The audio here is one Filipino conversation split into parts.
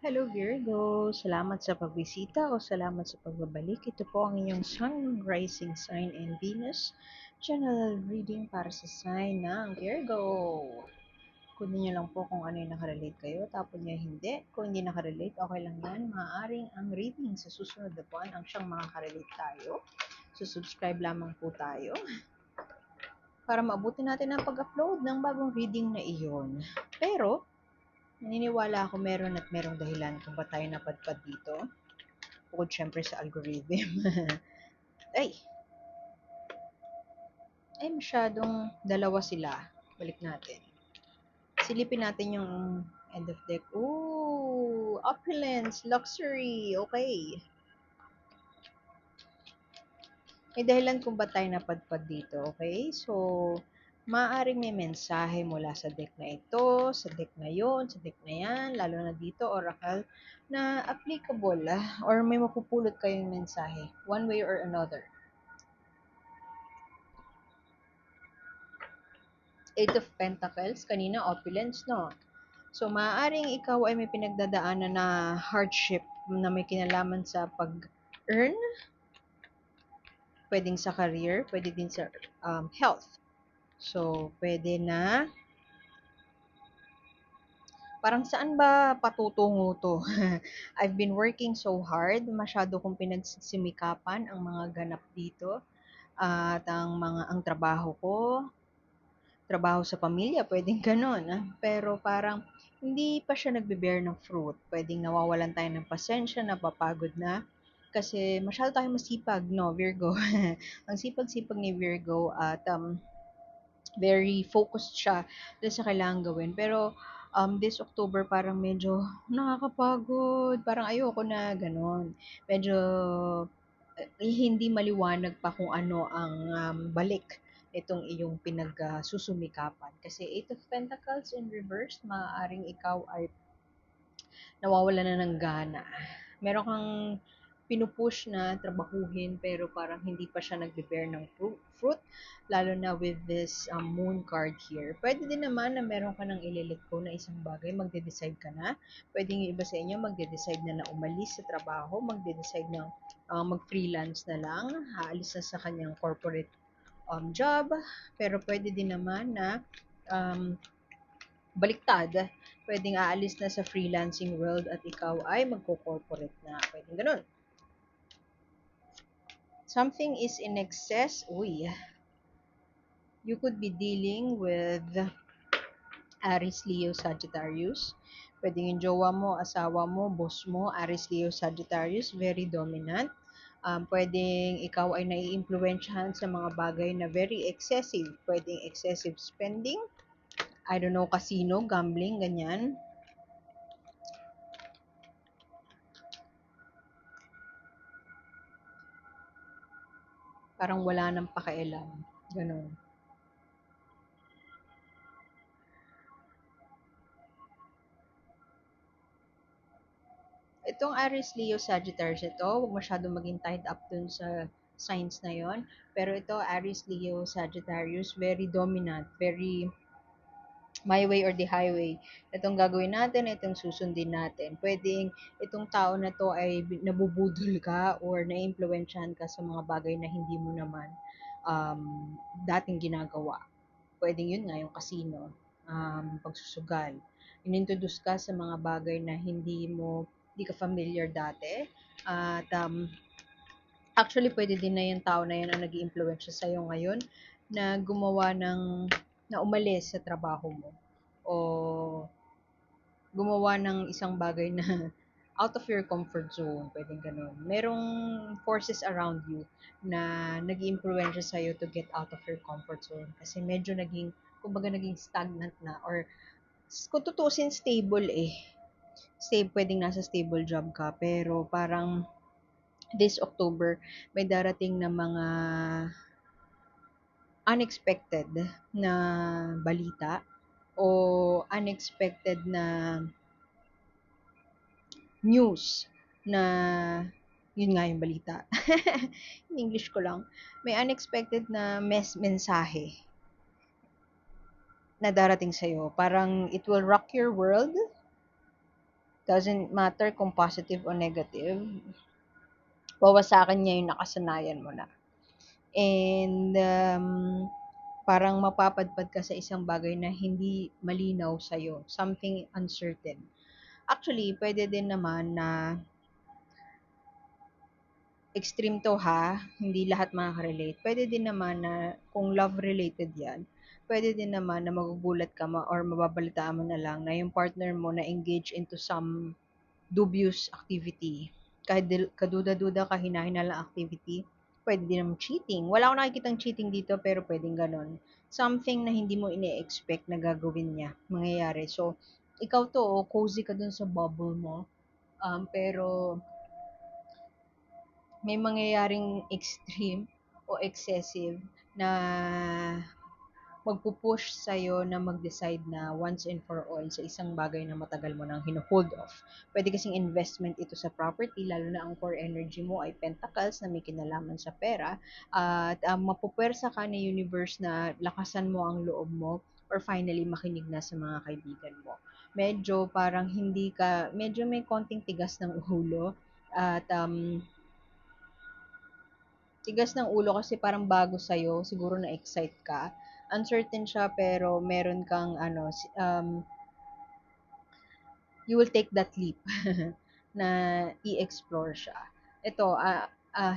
Hello Virgo, salamat sa pagbisita o salamat sa pagbabalik. Ito po ang inyong Sun, Rising Sign and Venus General Reading para sa sign ng Virgo. Kunin niyo lang po kung ano yung nakarelate kayo, tapos niyo hindi. Kung hindi nakarelate, okay lang yan. Maaaring ang reading sa susunod na buwan ang siyang makakarelate tayo. So subscribe lamang po tayo para maabuti natin ang pag-upload ng bagong reading na iyon. Pero, naniniwala ako meron at merong dahilan kung ba't tayo napadpad dito. Bukod syempre sa algorithm. ay, masyadong dalawa sila. Balik natin. Silipin natin yung end of deck. Ooh, opulence, luxury. Okay. May dahilan kung ba't tayo napadpad dito. Okay? So, maaaring may mensahe mula sa deck na ito, sa deck na yon, sa deck na yan, lalo na dito, Oracle, na applicable or may mapupulot kayong mensahe, one way or another. Eight of Pentacles, kanina opulence, no? So, maaaring ikaw ay may pinagdadaanan na hardship na may kinalaman sa pag-earn, pwedeng sa career, pwede din sa health. So, pwede na parang saan ba patutungo to? I've been working so hard, masyado kong pinagsisimikapan ang mga ganap dito at ang trabaho ko, trabaho sa pamilya, pwedeng gano'n. Pero parang hindi pa siya nagbe-bear ng fruit. Pwedeng nawawalan tayo ng pasensya, napapagod na. Kasi masyado tayong masipag, no, Virgo. Ang sipag-sipag ni Virgo at very focused siya dun sa kailangan gawin. Pero this October parang medyo nakakapagod. Parang ayoko na ganun. Medyo hindi maliwanag pa kung ano ang balik itong iyong pinagsusumikapan. Kasi Eight of Pentacles in reverse, maaaring ikaw ay nawawala na ng gana. Meron kang pinupush na trabahuhin pero parang hindi pa siya nagbe-bear ng fruit, lalo na with this moon card here. Pwede din naman na meron ka nang ililit ko na isang bagay, magde-decide ka na. Pwede yung iba sa inyo magde-decide na umalis sa trabaho, magde-decide na mag-freelance na lang, haalis na sa kanyang corporate job, pero pwede din naman na um, baliktad, pwedeng aalis na sa freelancing world at ikaw ay magko-corporate na. Pwedeng ganun. Something is in excess. Uy, you could be dealing with Aries, Leo, Sagittarius. Pwedeng yung jowa mo, asawa mo, boss mo, Aries, Leo, Sagittarius, very dominant. Pwedeng ikaw ay nai-impluwensyahan sa mga bagay na very excessive. Pwedeng excessive spending, I don't know, casino, gambling, ganyan. Parang wala nang pakialam. Ganun. Itong Aries, Leo, Sagittarius ito, huwag masyadong maging tied up dun sa signs na yon. Pero ito, Aries, Leo, Sagittarius, very dominant, very my way or the highway. Itong gagawin natin, itong susundin natin. Pwedeng itong tao na to ay nabubudol ka or naimpluwensyahan ka sa mga bagay na hindi mo naman um, dating ginagawa. Pwedeng yun nga, yung casino, pagsusugal. Inintroduce ka sa mga bagay na hindi ka familiar dati. At actually, pwede din na yung tao na yun ang nag-iimpluwensya sa'yo ngayon na na umalis sa trabaho mo. O gumawa ng isang bagay na out of your comfort zone, pwedeng ganun. Merong forces around you na nag-iimpluwensya sa'yo to get out of your comfort zone. Kasi medyo kumbaga naging stagnant na or kung tutuusin stable pwedeng nasa stable job ka, pero parang this October, may darating na mga unexpected na balita o unexpected na news na yun nga yung balita. In English ko lang. May unexpected na mensahe na darating sa'yo. Parang it will rock your world. Doesn't matter kung positive o negative, wawasakin niya yung nakasanayan mo na. And parang mapapadpad ka sa isang bagay na hindi malinaw sa'yo, something uncertain. Actually, pwede din naman na extreme 'to ha, hindi lahat makaka-relate. Puwede din naman na kung love related 'yan, puwede din naman na magugulat ka or mababalitaan mo na lang na yung partner mo na-engage into some dubious activity. Kahit kaduda-duda, kahina-hinalang activity, puwede din namang cheating. Wala akong nakikitang cheating dito pero puwedeng gano'n. Something na hindi mo ine-expect na gagawin niya, mangyayari. So, ikaw 'to, cozy ka dun sa bubble mo, pero may mangyayaring extreme o excessive na magpupush sa'yo na mag-decide na once and for all sa isang bagay na matagal mo nang hino-hold off. Pwede kasing investment ito sa property, lalo na ang core energy mo ay pentacles na may kinalaman sa pera, at mapupwersa ka ni universe na lakasan mo ang loob mo or finally makinig na sa mga kaibigan mo. Medyo parang hindi ka, medyo may konting tigas ng ulo at tigas ng ulo kasi parang bago sa'yo, siguro na-excite ka. Uncertain siya pero meron kang ano, you will take that leap na i-explore siya. Ito,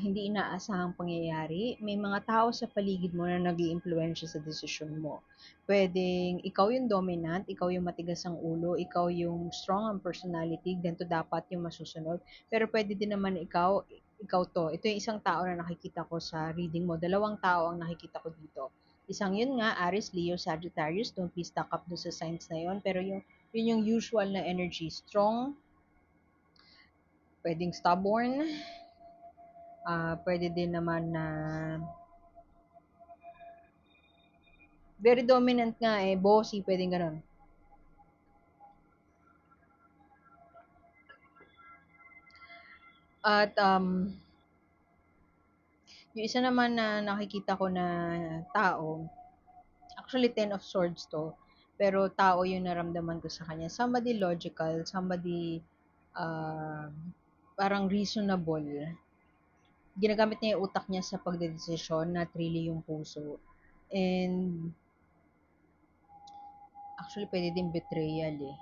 hindi inaasahang pangyayari. May mga tao sa paligid mo na nag iimpluwensya sa desisyon mo. Pwedeng ikaw yung dominant, ikaw yung matigas ang ulo, ikaw yung strong ang personality, ganito dapat yung masusunod. Pero pwede din naman ikaw to. Ito yung isang tao na nakikita ko sa reading mo. Dalawang tao ang nakikita ko dito. Isang yun nga, Aries, Leo, Sagittarius. Don't be stuck up do sa signs na yun. Pero yun yung usual na energy. Strong, pwedeng stubborn, pwede din naman na very dominant nga eh, bossy, pwedeng ganun. At yung isa naman na nakikita ko na tao, actually Ten of Swords to, pero tao yung naramdaman ko sa kanya. Somebody logical, somebody uh, parang reasonable. Ginagamit niya yung utak niya sa pagdedesisyon, not really yung puso. And actually, pwede din betrayal eh.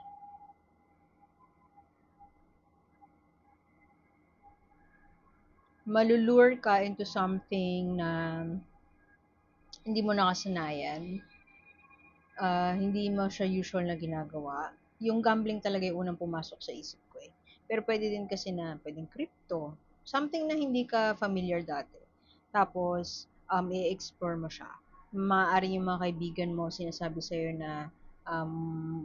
Malulure ka into something na hindi mo nakasanayan. Hindi mo siya usual na ginagawa. Yung gambling talaga yung unang pumasok sa isip ko eh. Pero pwede din kasi na pwedeng crypto. Something na hindi ka familiar dati. Tapos, i-explore mo siya. Maaari yung mga kaibigan mo sinasabi sa'yo na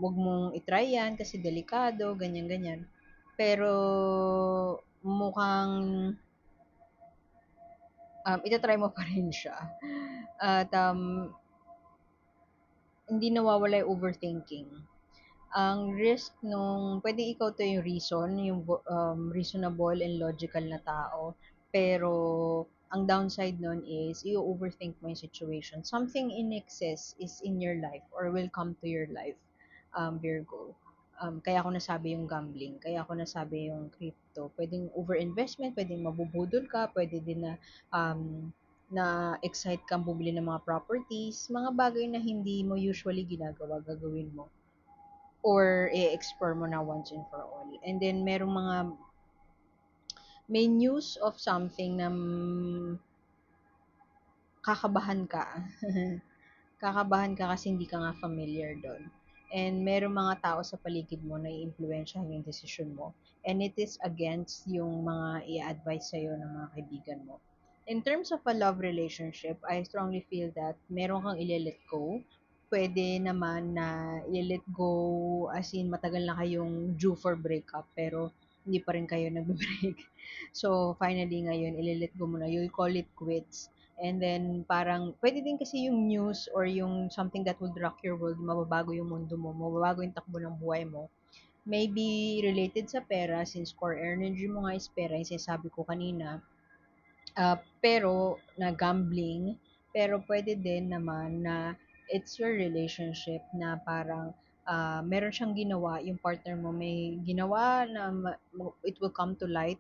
wag mong itry yan kasi delikado, ganyan-ganyan. Pero mukhang itatry mo pa rin siya. At hindi nawawala yung overthinking. Ang risk nung, pwedeng ikaw to yung reason, yung reasonable and logical na tao, pero ang downside nun is, i-overthink mo yung situation. Something in excess is in your life or will come to your life, Virgo. Kaya ako nasabi yung gambling, kaya ako nasabi yung crypto. Pwedeng overinvestment, pwedeng mabubudol ka, pwede din na na excite kang bumili ng mga properties, mga bagay na hindi mo usually ginagawa, gagawin mo or i-explore mo na once and for all. And then, may news of something na kakabahan ka. Kakabahan ka kasi hindi ka nga familiar doon. And merong mga tao sa paligid mo na i-impluwensyahan yung decision mo. And it is against yung mga i-advise sa'yo ng mga kaibigan mo. In terms of a love relationship, I strongly feel that meron kang i-let go. Pwede naman na i-let go as in matagal na kayong due for breakup pero hindi pa rin kayo nag-break. So, finally ngayon, i-let go mo na. You'll call it quits. And then, parang, pwede din kasi yung news or yung something that would rock your world, mababago yung mundo mo, mababago yung takbo ng buhay mo. Maybe related sa pera, since core energy mo nga is pera, yung sinasabi ko kanina, pero na gambling, pero pwede din naman na it's your relationship na parang meron siyang ginawa, yung partner mo may ginawa na it will come to light,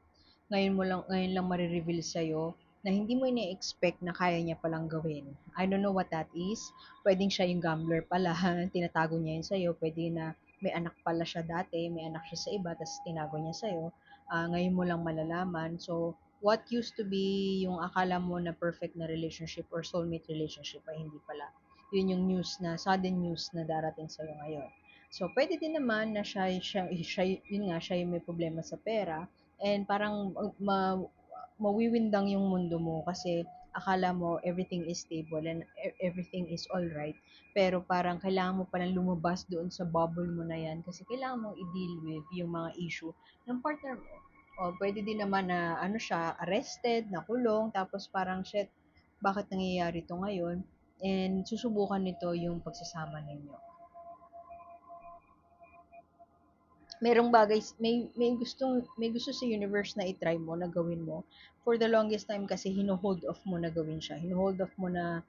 ngayon lang mare-reveal sa'yo, na hindi mo ine-expect na kaya niya palang gawin. I don't know what that is. Puwedeng siya yung gambler pala, tinatago niya yun sa'yo. Puwede na may anak pala siya dati, may anak siya sa iba, ta's tinago niya sa'yo. Ngayon mo lang malalaman. So, what used to be yung akala mo na perfect na relationship or soulmate relationship ay hindi pala. Yun yung news na, sudden news na darating sa'yo ngayon. So, pwede din naman na yun nga, siya yung may problema sa pera and parang mawiwindang yung mundo mo kasi akala mo everything is stable and everything is all right. Pero parang kailangan mo palang lumabas doon sa bubble mo na yan kasi kailangan mong i-deal with yung mga issue ng partner mo. O pwede din naman na ano siya, arrested, nakulong, tapos parang shit, bakit nangyayari to ngayon? And susubukan nito yung pagsasama ninyo. Merong bagay, may gusto sa universe na i-try mo, na gawin mo. For the longest time kasi hino-hold off mo na gawin siya. Hino-hold off mo na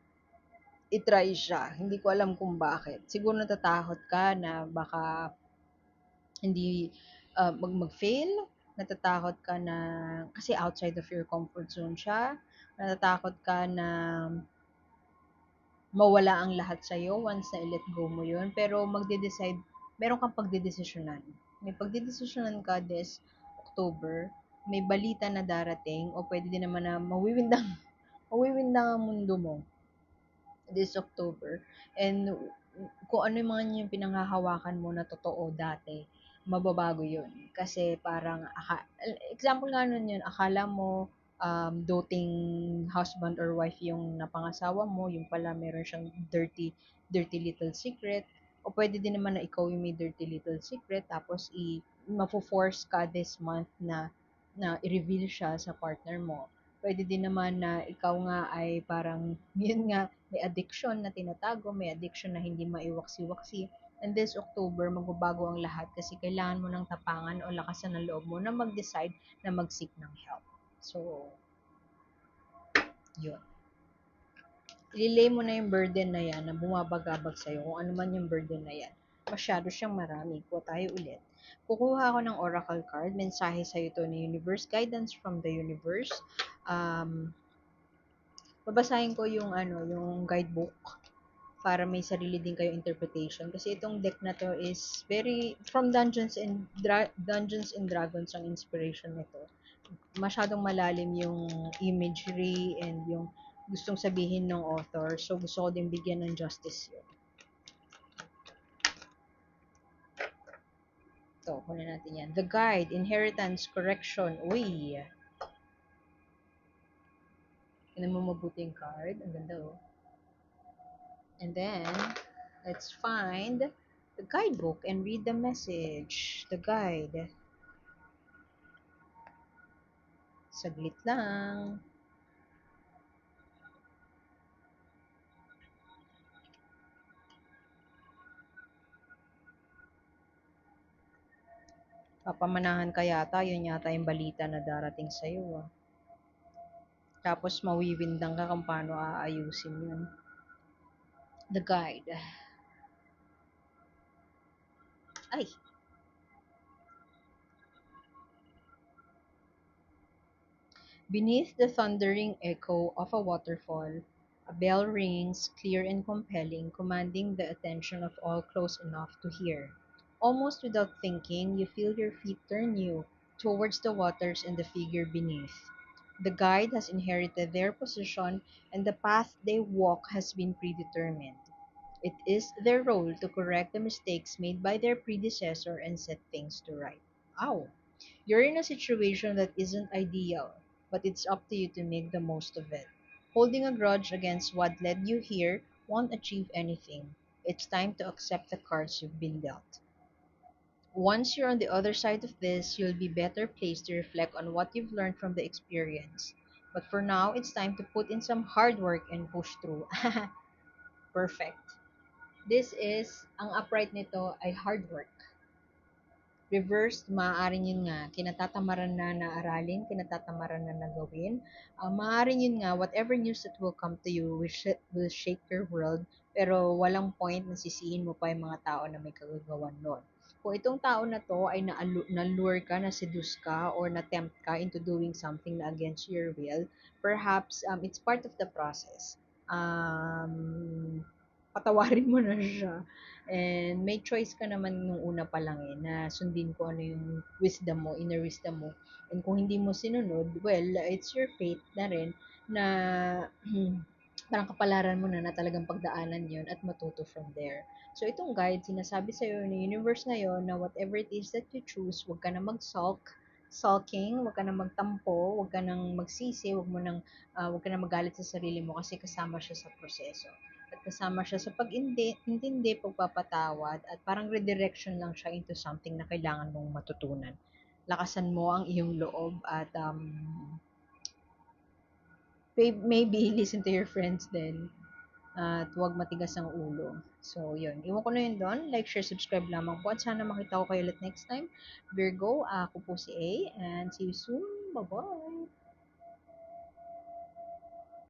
i-try siya. Hindi ko alam kung bakit. Siguro natatakot ka na baka hindi mag-fail. Natatakot ka na kasi outside of your comfort zone siya. Natatakot ka na mawala ang lahat sa'yo once na i-let go mo yun. Pero magde-decide, meron kang pagdedesisyonan. May pagdedesisyonan ka this October, may balita na darating, o pwede din naman na mawiwindang ang mundo mo this October. And kung ano yung mga yung pinanghahawakan mo na totoo dati, mababago yun. Kasi parang, example nga nun yun, akala mo doting husband or wife yung napangasawa mo, yung pala meron siyang dirty little secret. O pwede din naman na ikaw yung may dirty little secret, tapos mafo-force ka this month na i-reveal siya sa partner mo. Pwede din naman na ikaw nga ay parang, yun nga, may addiction na tinatago, may addiction na hindi maiwaksi-waksi. And this October, magbabago ang lahat kasi kailangan mo ng tapangan o lakasan ng loob mo na mag-decide na mag-seek ng help. So, yun. Ililay mo na yung burden na yan na bumabagabag sa'yo, kung ano man yung burden na yan. Masyado siyang marami. Kuha tayo ulit. Kukuha ako ng oracle card, mensahe sa'yo to ni universe, guidance from the universe. Babasahin ko yung yung guidebook para may sarili din kayo interpretation kasi itong deck na to is very from Dungeons and Dragons ang inspiration nito. Masyadong malalim yung imagery and yung gustong sabihin ng author. So gusto ko din bigyan ng justice yun. Ito, kunin natin yan. The Guide, Inheritance, Correction. Uy! Yan mo mabuti yung card. Ang ganda oh. And then, let's find the guidebook and read the message. The guide. Saglit lang. Papamanahan ka yata, yun yata yung balita na darating sa'yo. Ah. Tapos mawiwindang ka kung paano aayusin yun. The guide. Ay! Beneath the thundering echo of a waterfall, a bell rings, clear and compelling, commanding the attention of all close enough to hear. Almost without thinking, you feel your feet turn you towards the waters and the figure beneath. The guide has inherited their position, and the path they walk has been predetermined. It is their role to correct the mistakes made by their predecessor and set things to right. Ow! You're in a situation that isn't ideal, but it's up to you to make the most of it. Holding a grudge against what led you here won't achieve anything. It's time to accept the cards you've been dealt. Once you're on the other side of this, you'll be better placed to reflect on what you've learned from the experience. But for now, it's time to put in some hard work and push through. Perfect. This is, ang upright nito ay hard work. Reversed, maaaring yun nga, kinatatamaran na na aralin, kinatatamaran na na gawin. Maaaring yun nga, whatever news that will come to you will shake your world, pero walang point na sisihin mo pa yung mga tao na may kagagawan nun. Kung itong tao na to ay na-lure ka, na-seduce ka, or na-tempt ka into doing something na against your will, perhaps it's part of the process. Patawarin mo na siya. And may choice ka naman nung una pa lang na sundin ko ano yung wisdom mo, inner wisdom mo. And kung hindi mo sinunod, well, it's your fate na rin na parang kapalaran mo na talagang pagdaanan yon at matuto from there. So itong guide, sinasabi sa'yo ng universe ngayon na whatever it is that you choose, huwag ka na sulking, huwag ka na magtampo, huwag ka nang magsisi, huwag ka na magalit sa sarili mo kasi kasama siya sa proseso. At kasama siya sa pag-intindi, pagpapatawad, at parang redirection lang siya into something na kailangan mong matutunan. Lakasan mo ang iyong loob at maybe listen to your friends din at huwag matigas ang ulo. So, yun. Iwan ko na yun doon. Like, share, subscribe lamang po. At sana makita ko kayo ulit next time. Virgo, ako po si A. And see you soon. Bye-bye!